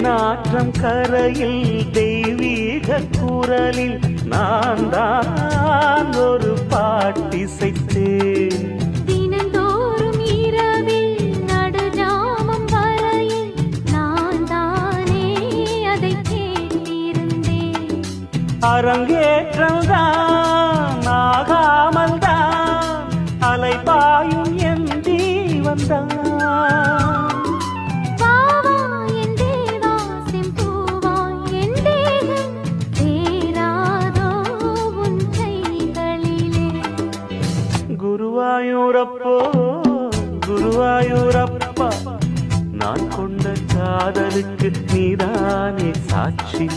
தேனாற்றம் கரையில் தெய்வீக குரலில் நான் தான் ஒரு பாட்டிசைத்தேன். தினந்தோறும் இரவில் நடுஜாமம் வரையில் நான் தானே அதை கேட்டிருந்தேன். அரங்கேற்றம்தான் ஆகாமல் தான் அலைபாயும் என் ஜீவன்தான். குருவாயூரப்போ குருவாயூரப்பா, நான் கொண்ட காதலுக்கு நீதானே சாட்சி.